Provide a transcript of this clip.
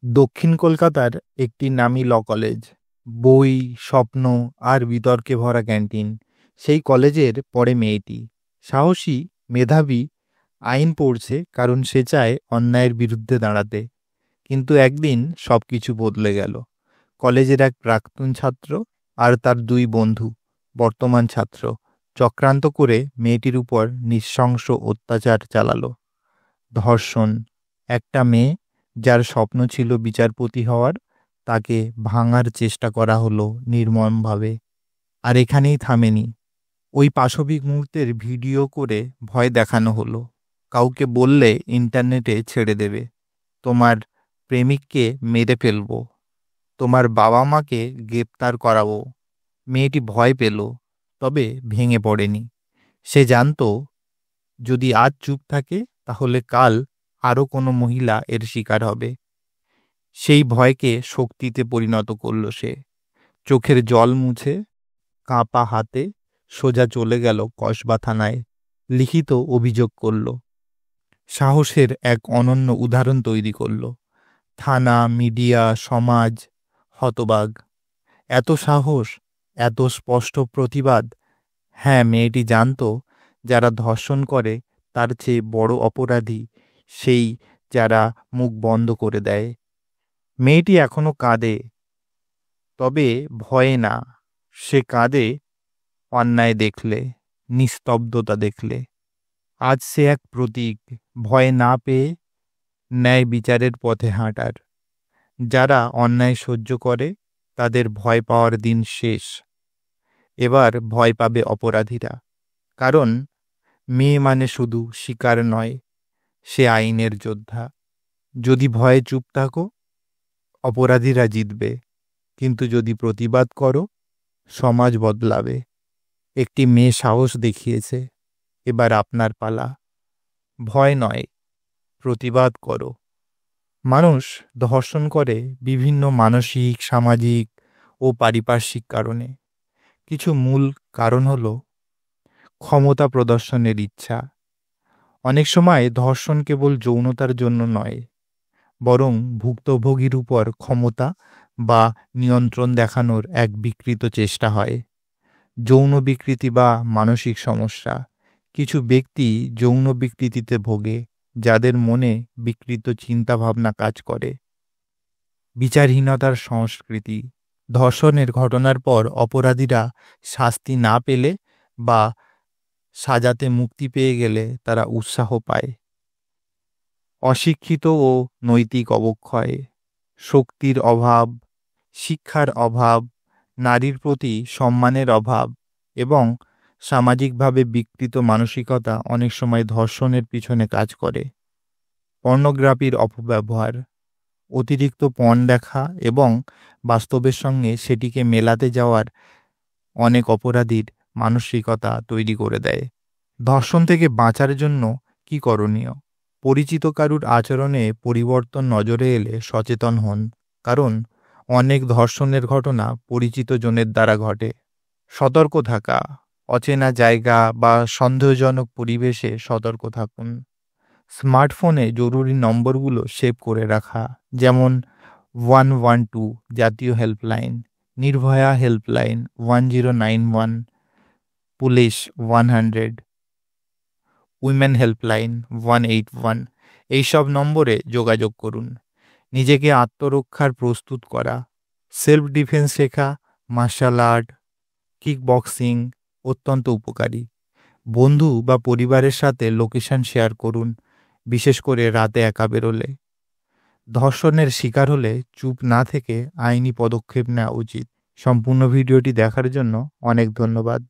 দক্ষিণ কলকাতার একটি নামী ল কলেজ। বই, স্বপ্ন আর বিতর্কে ভরা ক্যান্টিন। সেই কলেজের পড়ে মেয়েটি। সাহসী, মেধাবী, আইন পড়ছে কারণ সে চায় অন্যায়ের বিরুদ্ধে দাঁড়াতে। কিন্তু একদিন সবকিছু বদলে গেল। কলেজের এক প্রাক্তন ছাত্র আর তার দুই বন্ধু, বর্তমান ছাত্র, চক্রান্ত করে মেয়েটির উপর নৃশংস অত্যাচার চালালো। ধর্ষণ। একটা মেয়ে যার স্বপ্ন ছিল বিচারপতি হওয়ার, তাকে ভাঙার চেষ্টা করা হলো নির্মমভাবে। আর এখানেই থামেনি। ওই পাশবিক মুহূর্তের ভিডিও করে ভয় দেখানো হলো। কাউকে বললে ইন্টারনেটে ছেড়ে দেবে। তোমার প্রেমিককে মেরে ফেলবো। তোমার বাবা মাকে গ্রেপ্তার করাবো। মেয়েটি ভয় পেল, তবে ভেঙে পড়েনি। সে জানতো যদি আজ চুপ থাকে তাহলে কাল আরও কোনো মহিলা এর শিকার হবে। সেই ভয়কে শক্তিতে পরিণত করল সে। চোখের জল মুছে কাঁপা হাতে সোজা চলে গেল কসবা থানায়। লিখিত অভিযোগ করল। সাহসের এক অনন্য উদাহরণ তৈরি করল। থানা, মিডিয়া, সমাজ হতবাক। এত সাহস, এত স্পষ্ট প্রতিবাদ। হ্যাঁ, মেয়েটি জানতো যারা ধর্ষণ করে তার চেয়ে বড় অপরাধী সেই যারা মুখ বন্ধ করে দেয়। মেয়েটি এখনো কাঁদে, তবে ভয়ে না। সে কাঁদে অন্যায় দেখলে, নিস্তব্ধতা দেখলে। আজ সে এক প্রতীক, ভয় না পেয়ে ন্যায় বিচারের পথে হাঁটার। যারা অন্যায় সহ্য করে তাদের ভয় পাওয়ার দিন শেষ। এবার ভয় পাবে অপরাধীরা। কারণ মেয়ে মানে শুধু শিকার নয়, সে আইনের যোদ্ধা। যদি ভয়ে চুপ থাকো, অপরাধীরা জিতবে। কিন্তু যদি প্রতিবাদ করো, সমাজ বদলাবে। একটি মেয়ে সাহস দেখিয়েছে। এবার আপনার পালা। ভয় নয়, প্রতিবাদ করো। মানুষ ধর্ষণ করে বিভিন্ন মানসিক, সামাজিক ও পারিপার্শ্বিক কারণে। কিছু মূল কারণ হলো ক্ষমতা প্রদর্শনের ইচ্ছা। অনেক সময় ধর্ষণ কেবল যৌনতার জন্য নয়, বরং ভুক্তভোগীর উপর ক্ষমতা বা নিয়ন্ত্রণ দেখানোর এক বিকৃত চেষ্টা হয়। যৌন বিকৃতি বা মানসিক সমস্যা। কিছু ব্যক্তি যৌন বিকৃতিতে ভোগে যাদের মনে বিকৃত চিন্তাভাবনা কাজ করে। বিচারহীনতার সংস্কৃতি। ধর্ষণের ঘটনার পর অপরাধীরা শাস্তি না পেলে বা সাজাতে মুক্তি পেয়ে গেলে তারা উৎসাহ পায়। অশিক্ষিত ও নৈতিক অবক্ষয়। শক্তির অভাব, শিক্ষার অভাব, নারীর প্রতি সম্মানের অভাব এবং সামাজিকভাবে বিকৃত মানসিকতা অনেক সময় ধর্ষণের পিছনে কাজ করে। পর্নোগ্রাফির অপব্যবহার। অতিরিক্ত পর্ন দেখা এবং বাস্তবের সঙ্গে সেটিকে মেলাতে যাওয়ার অনেক অপরাধীর মানসিকতা তৈরি করে দেয়। ধর্ষণ থেকে বাঁচার জন্য কি করণীয়? পরিচিত কারুর আচরণে পরিবর্তন নজরে এলে সচেতন হন, কারণ অনেক ধর্ষণের ঘটনা পরিচিত জনের দ্বারা ঘটে। সতর্ক থাকা। অচেনা জায়গা বা সন্দেহজনক পরিবেশে সতর্ক থাকুন। স্মার্টফোনে জরুরি নম্বরগুলো সেভ করে রাখা, যেমন 112 জাতীয় helpline, Nirbhaya helpline 1091, police 100, women helpline 181। এইসব নম্বরে যোগাযোগ করুন। নিজেকে আত্মরক্ষার প্রস্তুত করা। সেলফ ডিফেন্স শেখা, মার্শাল আর্ট, কিক বক্সিং অত্যন্ত উপকারী। বন্ধু বা পরিবারের সাথে লোকেশন শেয়ার করুন, বিশেষ করে রাতে একা বেরোলে। ধর্ষণের শিকার হলে চুপ না থেকে আইনি পদক্ষেপ নেওয়া উচিত। সম্পূর্ণ ভিডিওটি দেখার জন্য অনেক ধন্যবাদ।